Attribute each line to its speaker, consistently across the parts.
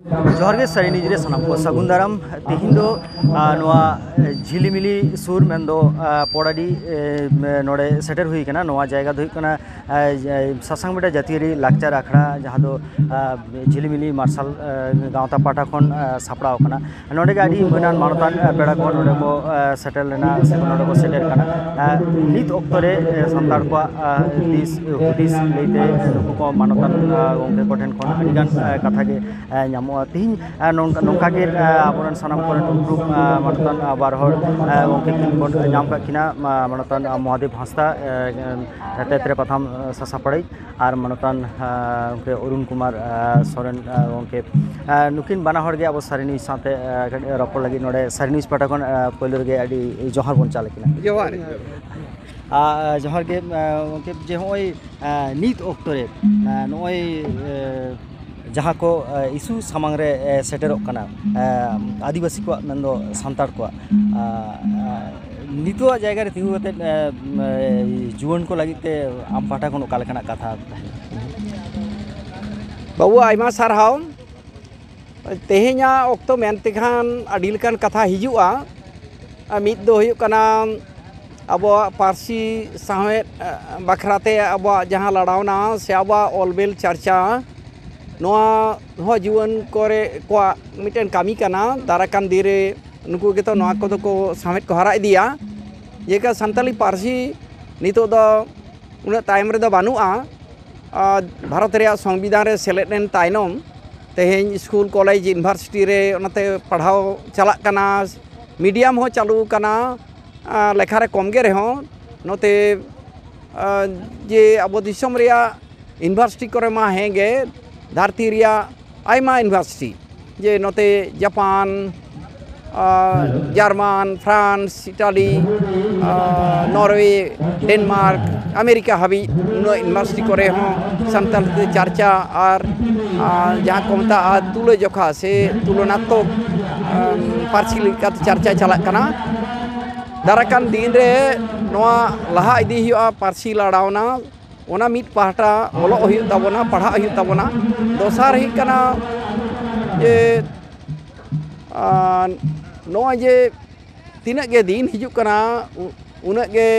Speaker 1: जोहार गे सारी निजरे सनाम को सगुन दाराम तिहिन दो झिलिमिली सुर मेंदो पोड़ाडी नोड़े सेटर हुई कना नोआ जायगा दो कना सासांग बेटा जातीय लाक्चर आखड़ा जहाँ दो झिलिमिली मार्शल गाँवता पाटा खन सापड़ा कना नोड़े गाड़ी मनान मानतान पेड़ा को नोड़े को सेटल लेना से नोड़े को सेटर कना नित ऑक्टोरे संताड़ को दिस हुदिस लेते नुकु को मानतान गोंके कोठेन खन अडिगान कथा के ᱧᱟᱢᱚᱜᱼᱟ ᱛᱤᱦᱤᱧ ᱱᱚᱝᱠᱟ ᱜᱮ ᱟᱵᱚᱨᱮᱱ ᱥᱟᱱᱟᱢ ᱠᱚᱨᱮᱱ ᱩᱯᱨᱩᱢ ᱢᱟᱱᱚᱛᱟᱱ ᱵᱟᱨ ᱦᱚᱲ ᱜᱚᱢᱠᱮ ᱠᱤᱱ ᱵᱚᱱ ᱧᱟᱢ ᱠᱟᱜ ᱠᱤᱱᱟ ᱢᱟᱱᱚᱛᱟᱱ ᱢᱚᱦᱟᱫᱮᱵ ᱦᱟᱸᱥᱫᱟ ᱛᱮᱛᱨᱮ ᱯᱟᱛᱷᱟᱢ ᱥᱟᱥᱟᱯᱟᱲᱟᱭ ᱟᱨ ᱢᱟᱱᱚᱛᱟᱱ ᱜᱚᱢᱠᱮ ᱚᱨᱩᱱ ᱠᱩᱢᱟᱨ ᱥᱚᱨᱮᱱ ᱜᱚᱢᱠᱮ नुकिन बाना हर गे अब सारी न्यूज साथे रपड़ लगी नोड़े सारी न्यूज पाटा खन पहले गे अडी जोहार बन चाले किना जोहार जोहार गे गमके जे होय नित ऑक्टोरे नोय जहाँ को इशू सामांग रे सेटेरोक कना आदिवासी को मेंदो सांतार को नितो जायगा रे तिंगु कते जुवन को लगिते आम पाटा कोन ओका लेकाना कथा
Speaker 2: बाबू आइमा सारहाव तेहेኛ ऑक्टो मेनते खान अडी लेकान कथा हिजुआ मिद दो हुयुग कना अबो पारसी साहेब बखराते अबो जहाँ लड़ावना से अबो ऑलबेल चर्चा नोआ हो जीवन करे को मिटेन कामी कना दाराकान दिरे नुकु गेतो नोआ को को सामेत को हरा इदिया जेका संताली पारसी नितो दो उन टाइम रे दो बानुआ भारत रे संविधान रे सेलेदन ताइनम तेहेन स्कूल कॉलेज यूनिवर्सिटी रे ओनाते पढ़ाव चला कना मीडियम हो चालू कना लेखा रे कम गे रहो नोते जे अब दिसम रे यूनिवर्सिटी करे मा हेगे धरती रिया आयमा यूनिवर्सिटी जे नोते Japan German France Italy Norway Denmark America हाबी यूनिवर्सिटी करे हों संताल चर्चा और जहाँ को मता तुले जोखा से तुलनात्मक पार्सी चर्चा चला कना दाराकान दिन रे नोआ लहा इदी हुआ पार्सी लड़ावना ओना मिट पाहटा ओलो हुयुग ताबोना पढ़ा हुयुग ताबोना दोसार हुयुग कना जे नोआ जे तिना गे दिन हिजुग कना उना गे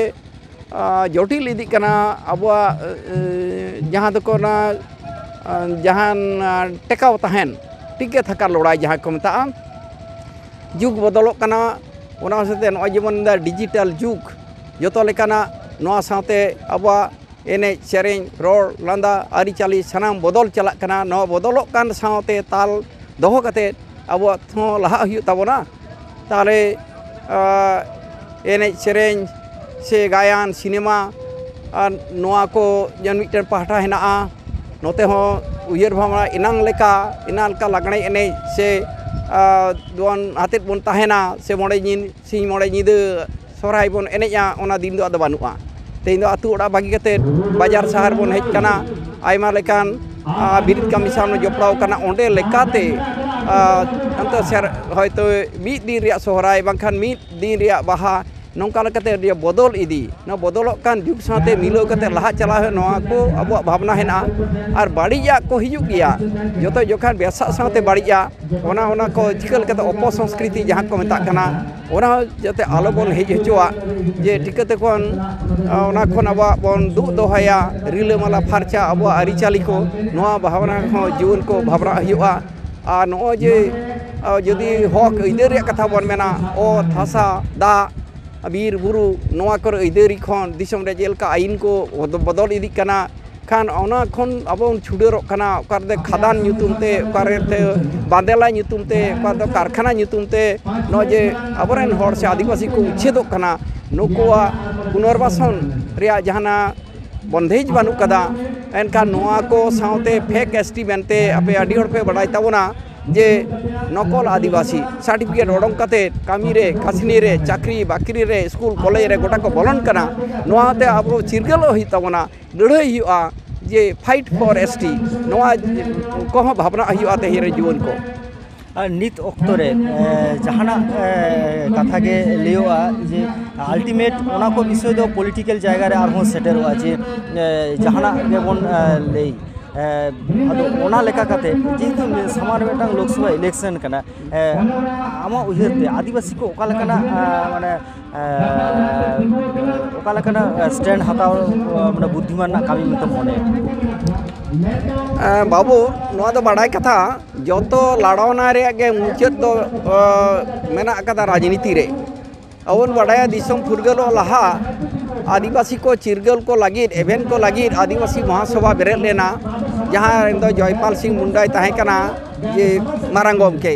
Speaker 2: जटिल इदी कना अबवा जहाँ दको ना जहाँ टेकाव तहन टिके थका लड़ाई जहाँ को मता जुग बदलोग कना ओना साथे नोआ जेमन डिजिटल जुग जतो लेकाना नोआ साथे अबवा एने सेरें रोड लांदा आरिचाली सनाम बदल चला कना नोआ बदलोग कान साथे ताल दोहो कते अब लहा हुयुग ताबोना ताले एने सेरें से गायन सिनेमा नोआ को जन मिटन पाहटा हेना नोते हो उयर भावना इनांग लेका लागणे एने से दोन हातेत बन ताहेना से मोड़े जिन सिंह मोड़े निद सोराय बन एनेजा ओना दिन दो आदो बानुआ तेन दो आतु ओड़ा बागी कते बाजार शहर बन हेज कना आयमा लेकान बिरिद कामी सामने जोपड़ाव कना ओंडे लेकाते अंत सेर हयतो मिद दिन रिया सोहराय बांखान मिद दिन रिया बाहा नौका लेकाते दिया बदल इदी न बदलोग कान जुग साथे मिलो कते लहा चला नोआ को अब भावना हेना और बाड़िया को हिजुग गया जतो जोखान बेसा साथे बाड़िया ओना ओना को चिकल कते अप संस्कृति जहाँ को मेता कना ओना जते आलो बन हेज हचोआ जे टिकते कोन ओना कोन अब बन दु दोहाया रिलामाला फारचा अब आरिचाली को नोआ भावना को जीवन को भावना हुआ और नो जे जदि हक इधर कथा बन मेना ओ थासा दा बीर बुरु नोआ कर इधरी खन दिसम रे जेलका आईन को बदल इदी कना खान ओना खन अब छुडरक कना ओकारदे खादान ᱧᱩᱛᱩᱢ ते ओकारते बांदेला ᱧᱩᱛᱩᱢ ते ओकारदो कारखाना ᱧᱩᱛᱩᱢ ते नो जे अबरेन हर से आदिवासी को उच्छेदक कना नुकुआ पुनर्वासन रिया जहाना बंधेज बानु कदा एनका नोआ को साउते फेक एसटी बनते आपे अडी हर पे बडाय ताबोना जे नकल आदिवासी सर्टिफिकेट ओडों कते कामी रे कासनी रे चाकरी बाकरी रे स्कूल कॉलेज रे गोटा को बोलन कना नोआते अब चिरगल हुई ताबोना लड़ाई हुआ जे फाइट फॉर एसटी नोआ को भावना हुआ ते हिरे जीवन को
Speaker 1: नित ऑक्टोरे जहाना कथा के लियोआ जे अल्टीमेट ओना को विषय दो पॉलिटिकल जायगा रे आरहों सेटरवा जे जहाना गे बोन ले ᱟᱫᱚ ᱚᱱᱟ ᱞᱮᱠᱟ ᱠᱟᱛᱮ ᱡᱮᱦᱮᱛᱩ ᱥᱟᱢᱟᱝ ᱨᱮ ᱢᱤᱫᱴᱟᱝ ᱞᱳᱠᱥᱚᱵᱷᱟ ᱤᱞᱮᱠᱥᱚᱱ ᱠᱟᱱᱟ ᱟᱢᱟᱜ ᱩᱭᱦᱟᱹᱨ ᱛᱮ ᱟᱹᱫᱤᱵᱟᱹᱥᱤ ᱠᱚ ᱚᱠᱟ ᱞᱮᱠᱟᱱᱟᱜ ᱢᱟᱱᱮ ᱚᱠᱟ ᱞᱮᱠᱟᱱᱟᱜ ᱥᱴᱮᱱᱰ ᱦᱟᱛᱟᱣ ᱢᱟᱱᱮ ᱵᱩᱫᱽᱫᱷᱤᱢᱟᱱ ᱨᱮᱱᱟᱜ ᱠᱟᱹᱢᱤ ᱢᱮᱱᱛᱮ ᱢᱚᱱᱮᱭᱟ?
Speaker 2: बाबू नोआ दो बाडाय कथा जो लड़ावना रे गे मुचाद दो मेना कदा राजनीति रे अवन बाडाया दिसम फुरगल लहा आदिवासी को चिरगल को लगी एवेंट को लगी आदिवासी महासभा बेरे लेना जहाँ दो जयपाल सिंह मुंडा तहेकना ये मारांग गमके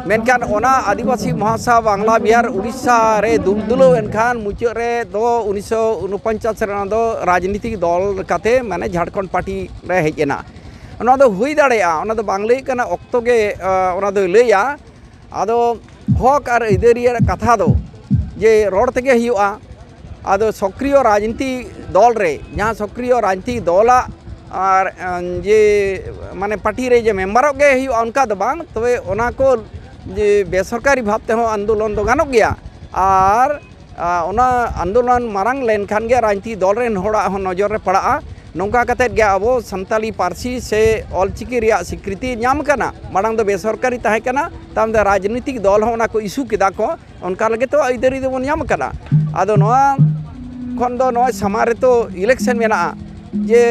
Speaker 2: मेनखान ओना आदिवासी महासभा बांग्ला बिहार उड़ीसा रे दुलदुलो एनखान मुचाद रे दो 1949 रे दो राजनीतिक दल काते माने झारखंड पार्टी रे हेजना ओना दो हुई दाड़ेया ओना दो बांग लई कना ऑक्तो गे ओना दो लैया आदो हक और इधरिया कथा दो जे रोड तेगे हुआ आदो सक्रिय राजनीति दल रे जहाँ सक्रिय राजनीति दला और जे माने पार्टी रे जे मेम्बर गे हुआ उनका दो बांग तबे ओना को जे बेसरकारी भाव ते आंदोलन दो गानोग गया और ओना आंदोलन मारांग लेनखान गे राजनीति दल रे होड़ा नजर रे पड़ा नौका कते गे अबो संताली पारसी से ऑलचिकी रिया स्वीकृति नाम कना मारांग दो बेसरकारी ताहे कना ताम दो राजनीतिक दल होना को इशू किदा को उनका लगे तो इधर इधर बन नाम कना आदो नोआ खन दो नोआ समारे तो इलेक्शन मेना जे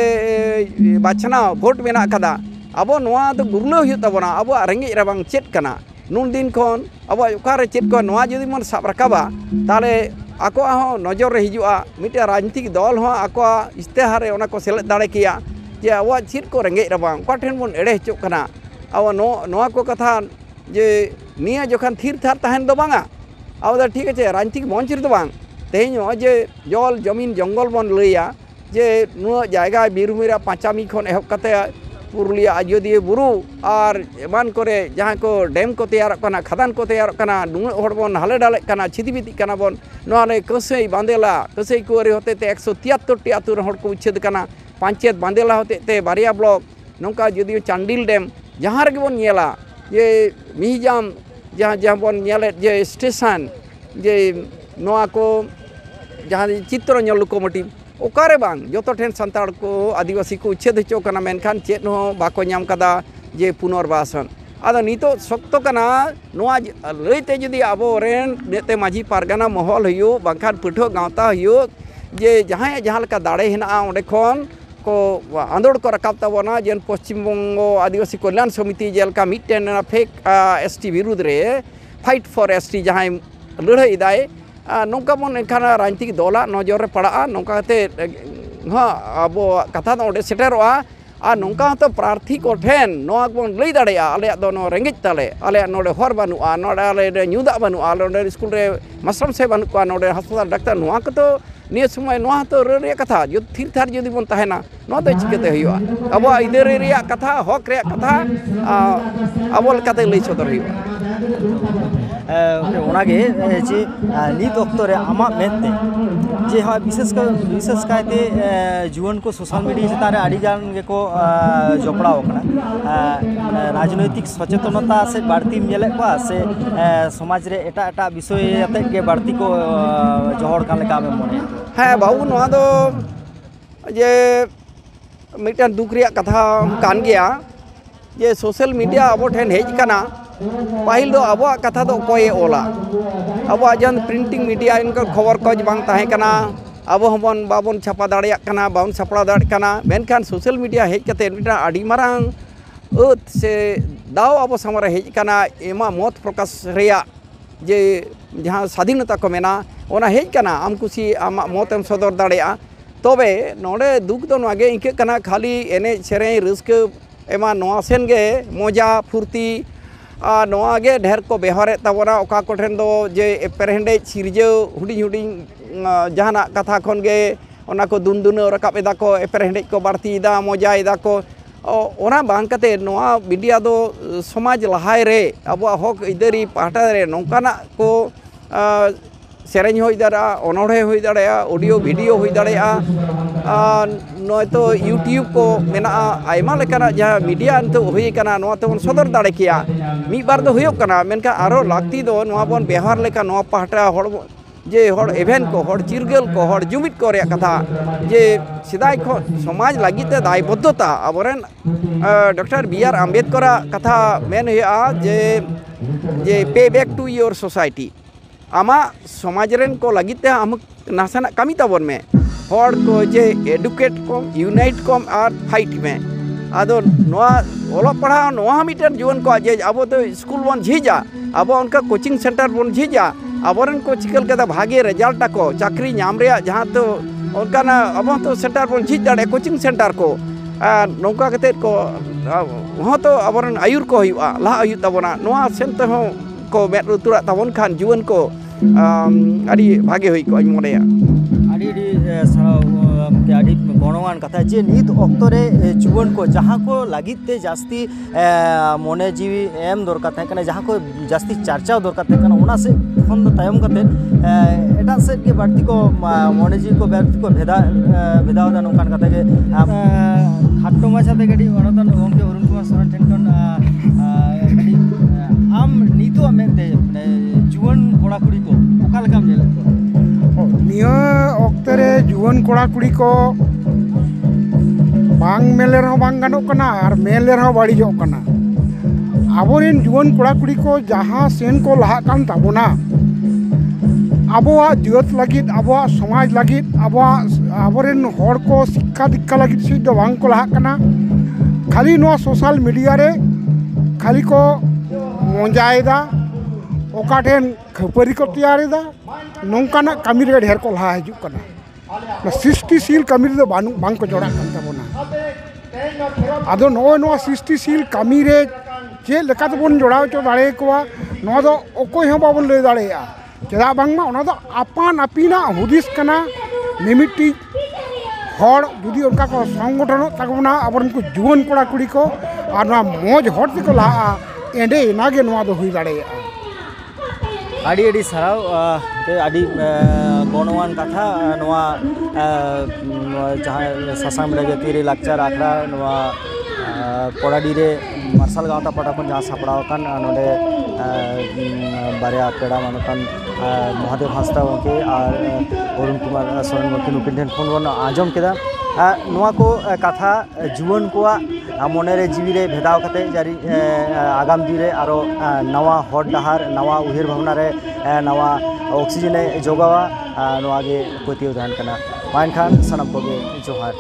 Speaker 2: बाचना वोट मेना कदा अबो नोआ तो गुरलो हुई तबना अबो रेंगे रबांग चेट कना नुन दिन खन अब ओकारे चेत को नोआ जदि मन साब रकाबा ताले आको नजर रे हिजुआ मिटे राजनीतिक दल हो आको इस्तेहार रे ओना को सेलेद दाड़े किया जे अब चेत को रेंगे रबांग ओका ठेन बन एड़े हचो कना अब नोआ को कथा जे निया जखन थीर थार तहन दो बांगा अब ठीक है राजनीतिक मंच रे दो बांग तेहन जे जल जमीन जंगल बन लैया जे नुआ जायगा बीरभूमिरा पाचामी खन एहब कते पुरुलिया अयोध्या बुरु और एमान करे जहाँ को डैम को तैयार करना खदान को तैयार करना नुआ हड़ बन हाले डाले करना छिदिबिति करना बन नोने कसई बांदेला कसई कुआरी होते ते 173 टी आतु हड़ को उच्छेद करना पंचायत बांदेला होते ते बारिया ब्लॉक नौका जदि चांडिल डैम जहाँ रे बन नेला ये मिहिजाम जहाँ जहाँ बन नेले जे स्टेशन जे नोआ को जहाँ चित्र लोकोमोटिव ओकारे बांग जोतो ठेन संताड़ को आदिवासी को उच्छेद हचो कना मेनखान चेत हो बाको नाम कदा जे पुनर्वासन आदो नितो सख्तो कना नोआ लैते जदि आबो रेन नेते माझी पारगाना महल हुयो बांखान पठो गावता हुयो जे जहाँ जहाँ लेका दाड़े हेना ओंडे खन को आंदोड़ को रकाब ताबोना जेन पश्चिम बंगो आदिवासी कल्याण समिति जेलका मिटेन फेक एसटी विरुद्ध रे फाइट फॉर एसटी जहाँ लड़ाई दाए नौका बन एनखान राजनीतिक दला नजर रे पड़ा नौका हाँ अब कथा दो ओडे सेटेरोआ और नौका तो प्रार्थी को ठेन नोआ बन लई दाड़ेया आले दो नो रेंगेज ताले आले नोडे हर बानुआ नोडे आले न्यूदा बानुआ नोडे स्कूल रे मास्टर से बानुआ नोडे अस्पताल डाक्टर नोआ को तो निये समय नोआ तो रे कथा जो थीर थार जदि बन तहेना नोआ तो चिकेते हुआ अब इधर रे कथा हक रे कथा अब लेकाते लई सदर हुआ
Speaker 1: ओनागे जे नित ऑक्तो रे आमा मेनते जे हाँ विशेष कायते जुवन को सोशल मीडिया चेतान रे आड़ी गान गे को जपड़ाव कना राजनैतिक सचेतनता से बाड़ती नेले को से समाज रे एटा एटा विषय अते के बाड़ती को जहर कान लेका में मने
Speaker 2: हाँ बाबू नोआ दो जे मिटन दुख रिया कथा कान गया जे सोशल मीडिया अब ठेन हेज कना पाहिल दो अब कथा दो कोई ओला अब जन प्रिंटिंग मीडिया इनका खबर कज बांग ताहे कना अब हम बाबन छापा दाड़िया कना बाबन छापड़ा दाड़ कना मेनखान सोशल मीडिया हेज कते मिटा आड़ी मारांग उत से दाव अब समरे हेज कना एमा मत प्रकाश रेया जे जहाँ स्वाधीनता को मेना ओना हेज कना आम कुसी आम मतेम सदर दाड़िया तबे नोडे दुख दो नागे इंके कना खाली एने सेरे रस्क एमा नोआ सेन गे मजा फुर्ती नोआ गे ढेर को बेहरे तबना ओका को ठेन दो जे पेरहेंडे सिरजो हुडिंग हुडिंग जहाना कथा खन गे ओना को दुन रकाब एदा को पेरहेंडे को बाड़ती दा मजा एदा को ओना बांग कते नोआ मीडिया दो समाज लहाय रे अब हक इधरी पाटा रे नौकाना को सेरेंज हो दाड़ा अनोढ़े हो दाड़ा ऑडियो वीडियो हो दाड़ा नय तो यूट्यूब को मेना आयमा लेकाना जहाँ मीडिया तो हुई कना नोआ तो सदर दाड़े किया मी बार दो हुयो कना मेनका आरो लाक्ति दो नोआ बन व्यवहार लेका नोआ पाटा हड़ जे हर इवेंट को हर चिरगल को हर जुमित को रे कथा जे सिदाय को समाज लगी ते दायबद्धता अबरेन डॉक्टर बी.आर. आम्बेडकर कथा मेन हुआ जे पे बैक टू योर सोसाइटी आमा समाज रेन को लगी ते हम नासना कमी तबन में हर को जे एडुकेट को यूनाइट को और फाइट में आदो नोआ ओला पढ़ा नोआ मिटर जीवन को जे अब तो स्कूल बन झीजा अब उनका कोचिंग सेंटर बन झीजा अबरन को चिकल के भागे रिजल्ट को चाकरी नाम रे जहाँ तो उनका ना अब तो सेंटर बन झीज दाड़े कोचिंग सेंटर को नौका कते को वहाँ तो अबरन आयुर को हुआ लहा आयुर तबना नोआ सेंटर हो को मेट रुतुरा तबन खान जीवन को अड़ी भागे हुई को मोड़े
Speaker 1: अड़ी गणवान कथा जे नित अक्तरे जुवन को जहाँ को लगिते जास्ती मने जीवी एम दरकार थे जहाँ को जास्ती चर्चा दरकार थे से खन तायम कते एटा से के बाड़ती को मने जीवी को बाड़ती को भेदावदा नोकान कथा के खाट्टो माछा ते गडी वनतन गमके अरुण कुमार सोरेन ठेन खन आम नितो मेते जुवन कोड़ा कुड़ी को ओका लकाम जेल
Speaker 3: निया अक्तरे जुवन कोड़ा कुड़ी को बांग मेले रहो बांग गानों कना और मेले रहो बाड़ी जो कना आबोरेन जुवन कोड़ा कुड़ी को जहाँ सेन को लहा कान ताबोना आबोआ जीवत लगित आबोआ समाज लगित आबोरेन हर को शिक्षा दीक्षा लगित से जो बांग को लहा कना खाली नो सोशल मीडिया रे खाली को मजाएदा ओका ठेन खपरी को तैयारेदा नौकाना कमी रे ढेर को लहा हिजुक कना सृष्टिशील कमी रे बांग को जोड़ा कान ताबोना आदो नो सृष्टिशील कमी रे चे लेका तबन जोड़ाव चो दाड़े कोवा नो दो ओकोय हो बाबन ले दाड़ेया चेदा बांगमा ओना दो आपान आपिना हुदिस कना मिमिटी हर जुदी उनका को संगठन तकबना आबरन को जुवन कोड़ा कुड़ी को और ना मोज हट को लहा एंडे नागे नोआ दो हुई दाड़ेया
Speaker 1: आड़ी आड़ी साराव आड़ी गणवान कथा नोआ जहाँ सासांग जाति रे लाक्चर आखड़ा नोआ पड़ाडी रे मार्शल गाँवता पटा को जहाँ सापड़ाव कान नोडे बारिया पेड़ा मानतान महादेव हांसदा के और अरुण कुमार सोरेन गमके नुकिन ठेन फोन बन आंजम केदा नोआ को कथा जुवन को मने रे जीवी रे भेदाव कते जारी आगाम दिन रे आरो नवा हर डहार नवा उहिर भावना रे नवा ऑक्सीजन जोगावा नोआ गे पतियो दान कना मान खान सनम को गे जोहार।